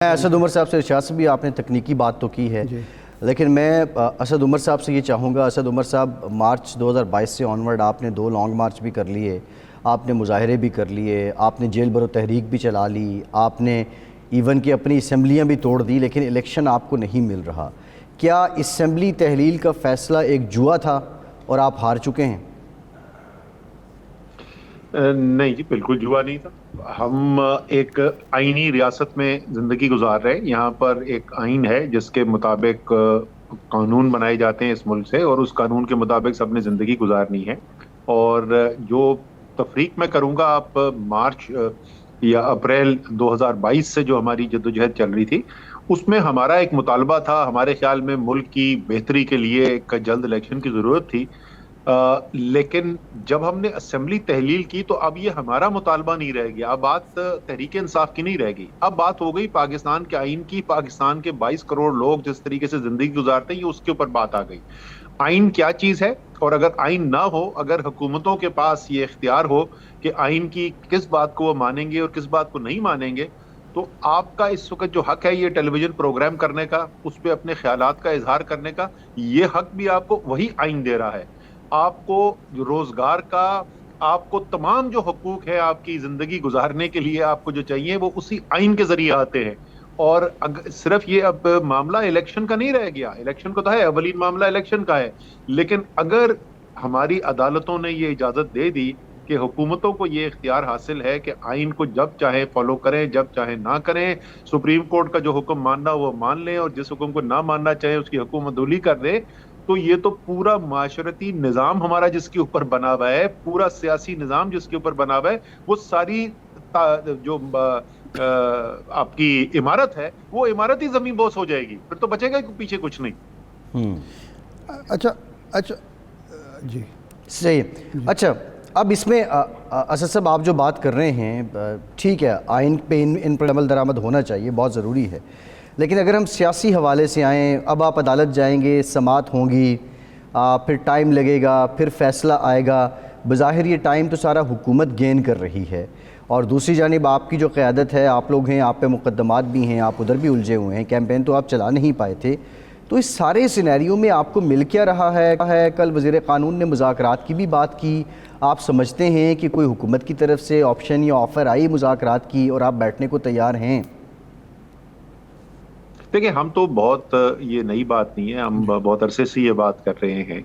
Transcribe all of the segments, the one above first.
اسد عمر صاحب سے ارشاد سے بھی آپ نے تکنیکی بات تو کی ہے لیکن میں اسد عمر صاحب سے یہ چاہوں گا. اسد عمر صاحب مارچ 2022 سے آنورڈ آپ نے 2 لانگ مارچ بھی کر لیے, آپ نے مظاہرے بھی کر لیے, آپ نے جیل برو تحریک بھی چلا لی, آپ نے ایون کہ اپنی اسمبلیاں بھی توڑ دی, لیکن الیکشن آپ کو نہیں مل رہا. کیا اسمبلی تحلیل کا فیصلہ ایک جوا تھا اور آپ ہار چکے ہیں؟ نہیں جی, بالکل جوا نہیں تھا. ہم ایک آئینی ریاست میں زندگی گزار رہے ہیں. یہاں پر ایک آئین ہے جس کے مطابق قانون بنائے جاتے ہیں اس ملک سے, اور اس قانون کے مطابق سب نے زندگی گزارنی ہے. اور جو تفریق میں کروں گا, آپ مارچ یا اپریل 2022 سے جو ہماری جدوجہد چل رہی تھی, اس میں ہمارا ایک مطالبہ تھا. ہمارے خیال میں ملک کی بہتری کے لیے ایک جلد الیکشن کی ضرورت تھی. لیکن جب ہم نے اسمبلی تحلیل کی تو اب یہ ہمارا مطالبہ نہیں رہ گیا. اب بات تحریک انصاف کی نہیں رہ گئی, اب بات ہو گئی پاکستان کے آئین کی. پاکستان کے 22 کروڑ لوگ جس طریقے سے زندگی گزارتے ہیں, یہ اس کے اوپر بات آ گئی. آئین کیا چیز ہے, اور اگر آئین نہ ہو, اگر حکومتوں کے پاس یہ اختیار ہو کہ آئین کی کس بات کو وہ مانیں گے اور کس بات کو نہیں مانیں گے, تو آپ کا اس وقت جو حق ہے یہ ٹیلی ویژن پروگرام کرنے کا, اس پہ اپنے خیالات کا اظہار کرنے کا, یہ حق بھی آپ کو وہی آئین دے رہا ہے. آپ کو روزگار کا, آپ کو تمام جو حقوق ہے آپ کی زندگی گزارنے کے لیے آپ کو جو چاہیے وہ اسی آئین کے ذریعے آتے ہیں. اور صرف یہ اب معاملہ الیکشن کا نہیں رہ گیا, الیکشن کو تو ہے, اولین معاملہ الیکشن کا ہے, لیکن اگر ہماری عدالتوں نے یہ اجازت دے دی کہ حکومتوں کو یہ اختیار حاصل ہے کہ آئین کو جب چاہے فالو کریں, جب چاہے نہ کریں, سپریم کورٹ کا جو حکم ماننا وہ مان لیں, اور جس حکم کو نہ ماننا چاہے اس کی حکومت عدولی کر دیں, تو یہ تو پورا معاشرتی نظام ہمارا جس کے اوپر بنا ہوا ہے, پورا سیاسی نظام جس کے اوپر بنا ہوا ہے, وہ ساری جو آپ کی عمارت ہے وہ عمارت ہی زمین بوس ہو جائے گی. پھر تو بچے گا پیچھے کچھ نہیں. اچھا جی صحیح. اچھا اب اس میں اسد صاحب آپ جو بات کر رہے ہیں ٹھیک ہے, آئین پہ ان پر عمل درآمد ہونا چاہیے, بہت ضروری ہے, لیکن اگر ہم سیاسی حوالے سے آئیں, اب آپ عدالت جائیں گے, سماعت ہوں گی, پھر ٹائم لگے گا, پھر فیصلہ آئے گا. بظاہر یہ ٹائم تو سارا حکومت گین کر رہی ہے, اور دوسری جانب آپ کی جو قیادت ہے, آپ لوگ ہیں, آپ پہ مقدمات بھی ہیں, آپ ادھر بھی الجھے ہوئے ہیں, کیمپین تو آپ چلا نہیں پائے تھے. تو اس سارے سینیریو میں آپ کو مل کیا رہا ہے؟ کل وزیر قانون نے مذاکرات کی بھی بات کی, آپ سمجھتے ہیں کہ کوئی حکومت کی طرف سے آپشن یا آفر آئی مذاکرات کی اور آپ بیٹھنے کو تیار ہیں؟ دیکھیں, ہم تو بہت, یہ نئی بات نہیں ہے, ہم بہت عرصے سے یہ بات کر رہے ہیں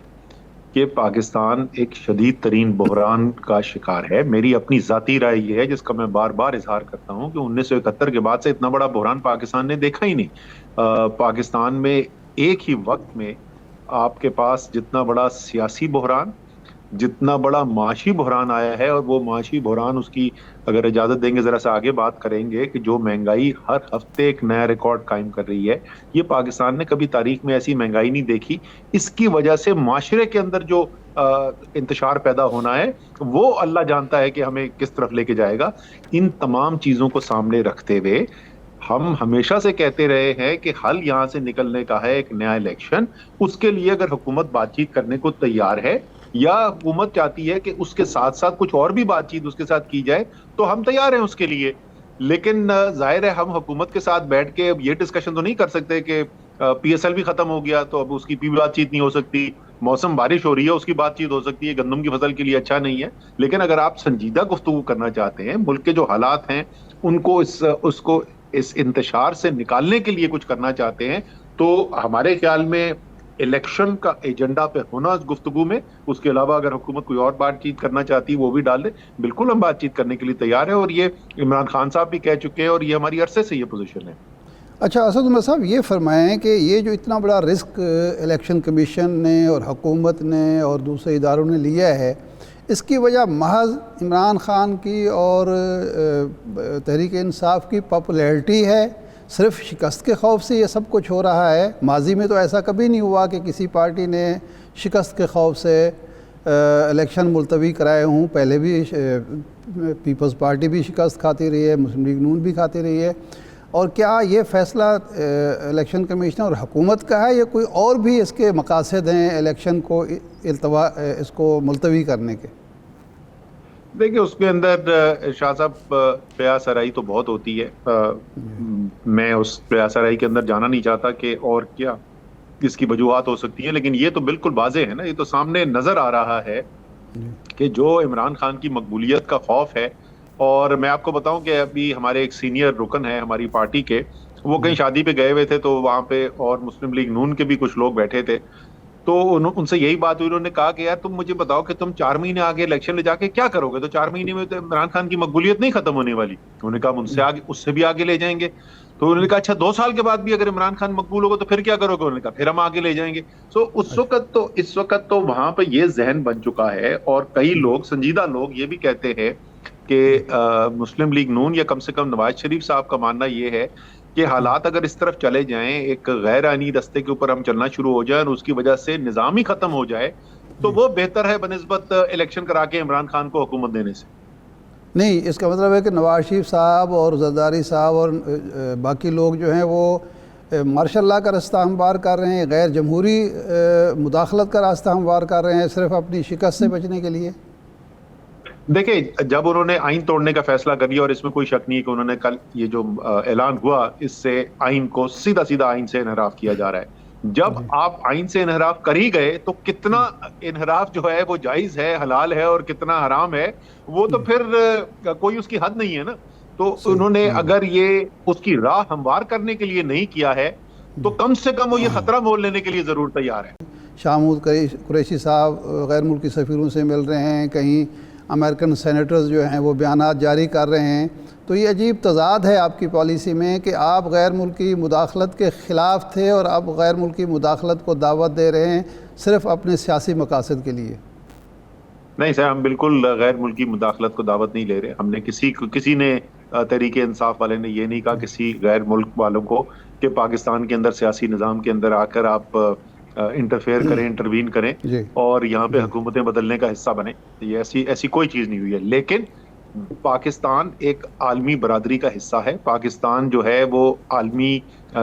کہ پاکستان ایک شدید ترین بحران کا شکار ہے. میری اپنی ذاتی رائے یہ ہے, جس کا میں بار بار اظہار کرتا ہوں, کہ 1971 کے بعد سے اتنا بڑا بحران پاکستان نے دیکھا ہی نہیں. پاکستان میں ایک ہی وقت میں آپ کے پاس جتنا بڑا سیاسی بحران, جتنا بڑا معاشی بحران آیا ہے, اور وہ معاشی بحران, اس کی اگر اجازت دیں گے ذرا سا آگے بات کریں گے, کہ جو مہنگائی ہر ہفتے ایک نیا ریکارڈ قائم کر رہی ہے, یہ پاکستان نے کبھی تاریخ میں ایسی مہنگائی نہیں دیکھی. اس کی وجہ سے معاشرے کے اندر جو انتشار پیدا ہونا ہے وہ اللہ جانتا ہے کہ ہمیں کس طرف لے کے جائے گا. ان تمام چیزوں کو سامنے رکھتے ہوئے ہم ہمیشہ سے کہتے رہے ہیں کہ حل یہاں سے نکلنے کا ہے ایک نیا الیکشن. اس کے لیے اگر حکومت بات چیت کرنے کو تیار ہے, یا حکومت چاہتی ہے کہ اس کے ساتھ ساتھ کچھ اور بھی بات چیت اس کے ساتھ کی جائے, تو ہم تیار ہیں اس کے لیے. لیکن ظاہر ہے ہم حکومت کے ساتھ بیٹھ کے اب یہ ڈسکشن تو نہیں کر سکتے کہ پی ایس ایل بھی ختم ہو گیا تو اب اس کی بھی بات چیت نہیں ہو سکتی, موسم بارش ہو رہی ہے اس کی بات چیت ہو سکتی ہے, گندم کی فصل کے لیے اچھا نہیں ہے. لیکن اگر آپ سنجیدہ گفتگو کرنا چاہتے ہیں, ملک کے جو حالات ہیں ان کو اس انتشار سے نکالنے کے لیے کچھ کرنا چاہتے ہیں, تو ہمارے خیال میں الیکشن کا ایجنڈا پہ ہونا اس گفتگو میں. اس کے علاوہ اگر حکومت کوئی اور بات چیت کرنا چاہتی ہے وہ بھی ڈال دے, بالکل ہم بات چیت کرنے کے لیے تیار ہیں, اور یہ عمران خان صاحب بھی کہہ چکے ہیں, اور یہ ہماری عرصے سے یہ پوزیشن ہے. اچھا اسد عمر صاحب, یہ فرمائیں کہ یہ جو اتنا بڑا رسک الیکشن کمیشن نے اور حکومت نے اور دوسرے اداروں نے لیا ہے, اس کی وجہ محض عمران خان کی اور تحریک انصاف کی پاپولیرٹی ہے؟ صرف شکست کے خوف سے یہ سب کچھ ہو رہا ہے؟ ماضی میں تو ایسا کبھی نہیں ہوا کہ کسی پارٹی نے شکست کے خوف سے الیکشن ملتوی کرائے ہوں. پہلے بھی پیپلز پارٹی بھی شکست کھاتی رہی ہے, مسلم لیگ نون بھی کھاتی رہی ہے. اور کیا یہ فیصلہ الیکشن کمیشن اور حکومت کا ہے, یا کوئی اور بھی اس کے مقاصد ہیں الیکشن کو اس کو ملتوی کرنے کے؟ دیکھیے اس کے اندر شاہ صاحب پیاس آرائی تو بہت ہوتی ہے. میں اس پیاس آرائی کے اندر جانا نہیں چاہتا کہ اور کیا اس کی وجوہات ہو سکتی ہیں، لیکن یہ تو بالکل واضح ہے نا، یہ تو سامنے نظر آ رہا ہے کہ جو عمران خان کی مقبولیت کا خوف ہے. اور میں آپ کو بتاؤں کہ ابھی ہمارے ایک سینئر رکن ہے ہماری پارٹی کے، وہ کہیں شادی پہ گئے ہوئے تھے، تو وہاں پہ اور مسلم لیگ نون کے بھی کچھ لوگ بیٹھے تھے، تو ان سے یہی بات ہوئی. انہوں نے کہا کہ یار تم مجھے بتاؤ کہ تم 4 مہینے آگے الیکشن لے جا کے کیا کرو گے؟ تو 4 مہینے میں تو عمران خان کی مقبولیت نہیں ختم ہونے والی. انہوں نے کہا ہم ان سے آگے، اس سے بھی آگے لے جائیں گے. تو انہوں نے کہا اچھا 2 سال کے بعد بھی اگر عمران خان مقبول ہوگا تو پھر کیا کرو گے؟ انہوں نے کہا پھر ہم آگے لے جائیں گے. سو اس وقت تو وہاں پہ یہ ذہن بن چکا ہے، اور کئی لوگ سنجیدہ لوگ یہ بھی کہتے ہیں کہ مسلم لیگ نون یا کم سے کم نواز شریف صاحب کا ماننا یہ ہے کہ حالات اگر اس طرف چلے جائیں، ایک غیر آئینی رستے کے اوپر ہم چلنا شروع ہو جائیں اور اس کی وجہ سے نظام ہی ختم ہو جائے، تو وہ بہتر ہے بنسبت الیکشن کرا کے عمران خان کو حکومت دینے سے. نہیں، اس کا مطلب ہے کہ نواز شریف صاحب اور زرداری صاحب اور باقی لوگ جو ہیں وہ مارشل لا کا راستہ ہموار کر رہے ہیں، غیر جمہوری مداخلت کا راستہ ہموار کر رہے ہیں صرف اپنی شکست سے بچنے کے لیے. دیکھیں جب انہوں نے آئین توڑنے کا فیصلہ کر لیا، اور اس میں کوئی شک نہیں ہے کہ انہوں نے کل یہ جو اعلان ہوا، اس سے آئین کو سیدھا آئین سے انحراف کیا جا رہا ہے. جب آپ آئین سے انحراف کر ہی گئے تو کتنا انحراف جو ہے وہ جائز ہے، حلال ہے، اور کتنا حرام ہے، وہ تو پھر کوئی اس کی حد نہیں ہے نا. تو انہوں نے اگر یہ اس کی راہ ہموار کرنے کے لیے نہیں کیا ہے تو کم سے کم وہ یہ خطرہ مول لینے کے لیے ضرور تیار ہے. شاہ محمود قریشی صاحب غیر ملکی سفیروں سے مل رہے ہیں، کہیں امریکن سینیٹرز جو ہیں وہ بیانات جاری کر رہے ہیں. تو یہ عجیب تضاد ہے آپ کی پالیسی میں کہ آپ غیر ملکی مداخلت کے خلاف تھے اور اب غیر ملکی مداخلت کو دعوت دے رہے ہیں صرف اپنے سیاسی مقاصد کے لیے. نہیں سر، ہم بالکل غیر ملکی مداخلت کو دعوت نہیں لے رہے. ہم نے کسی نے تحریک انصاف والے نے یہ نہیں کہا کسی غیر ملک والوں کو کہ پاکستان کے اندر سیاسی نظام کے اندر آ کر آپ انٹرفیئر کریں، انٹروین کریں اور یہاں پہ حکومتیں بدلنے کا حصہ بنیں. یہ ایسی کوئی چیز نہیں ہوئی ہے. لیکن پاکستان ایک عالمی برادری کا حصہ ہے. پاکستان جو ہے وہ عالمی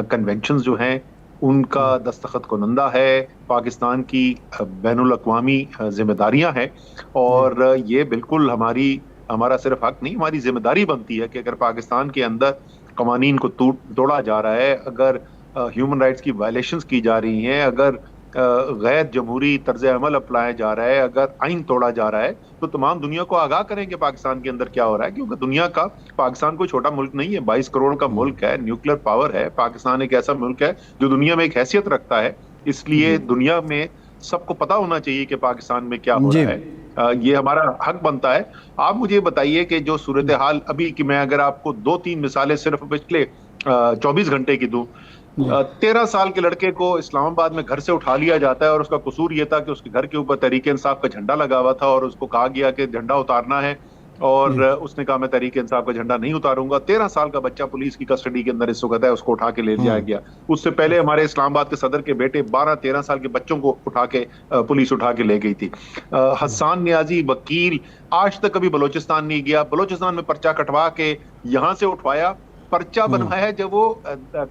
کنونشنز جو ہیں ان کا دستخط کنندہ ہے. پاکستان کی بین الاقوامی ذمہ داریاں ہیں، اور یہ بالکل ہمارا صرف حق نہیں، ہماری ذمہ داری بنتی ہے کہ اگر پاکستان کے اندر قوانین کو توڑا جا رہا ہے، اگر ہیومن رائٹس کی وائلیشنز کی جا رہی ہیں، اگر غیر جمہوری طرز عمل اپنایا جا رہا ہے، اگر آئین توڑا جا رہا ہے، تو تمام دنیا کو آگاہ کریں کہ پاکستان کے اندر کیا ہو رہا ہے. کیونکہ پاکستان کوئی چھوٹا ملک نہیں ہے، 22 کروڑ کا ملک ہے، نیوکلیر پاور ہے. پاکستان ایک ایسا ملک ہے جو دنیا میں ایک حیثیت رکھتا ہے. اس لیے دنیا میں سب کو پتا ہونا چاہیے کہ پاکستان میں کیا ہو رہا ہے. یہ ہمارا حق بنتا ہے. آپ مجھے بتائیے کہ جو صورتحال ابھی کی، میں اگر آپ کو 2-3 مثالیں صرف پچھلے 24 گھنٹے کی دوں. 13 سال کے لڑکے کو اسلام آباد میں گھر سے اٹھا لیا جاتا ہے، اور اس کا قصور یہ تھا کہ اس کے گھر کے اوپر تحریک انصاف کا جھنڈا لگا ہوا تھا، اور اس کو کہا گیا کہ جھنڈا اتارنا ہے، اور اس نے کہا میں تحریک انصاف کا جھنڈا نہیں اتاروں گا. 13 سال کا بچہ پولیس کی کسٹڈی کے اندر اس وقت ہے، اس کو اٹھا کے لے جایا گیا. اس سے پہلے ہمارے اسلام آباد کے صدر کے بیٹے 12-13 سال کے بچوں کو پولیس اٹھا کے لے گئی تھی. حسان نیازی وکیل آج تک کبھی بلوچستان نہیں گیا. بلوچستان میں پرچہ کٹوا کے یہاں سے اٹھوایا، پرچہ بنوایا جب وہ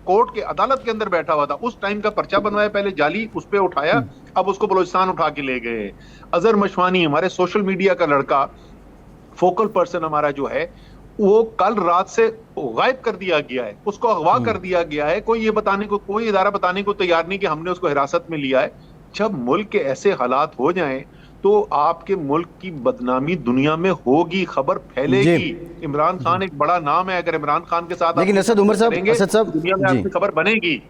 کورٹ کے عدالت کے اندر بیٹھا ہوا تھا، اس ٹائم کا پرچہ بنوایا پہلے جعلی، اس پہ اٹھایا، اب اس کو بلوچستان اٹھا کے لے گئے. اظہر مشوانی ہمارے سوشل میڈیا کا لڑکا، فوکل پرسن ہمارا جو ہے، وہ کل رات سے غائب کر دیا گیا ہے، اس کو اغوا کر دیا گیا ہے. کوئی ادارہ بتانے کو تیار نہیں کہ ہم نے اس کو حراست میں لیا ہے. جب ملک کے ایسے حالات ہو جائیں تو آپ کے ملک کی بدنامی دنیا میں ہوگی، خبر پھیلے گی. عمران خان ایک بڑا نام ہے، اگر عمران خان کے ساتھ لیکن اسد عمر صاحب، دنیا میں آپ کی خبر بنے گی.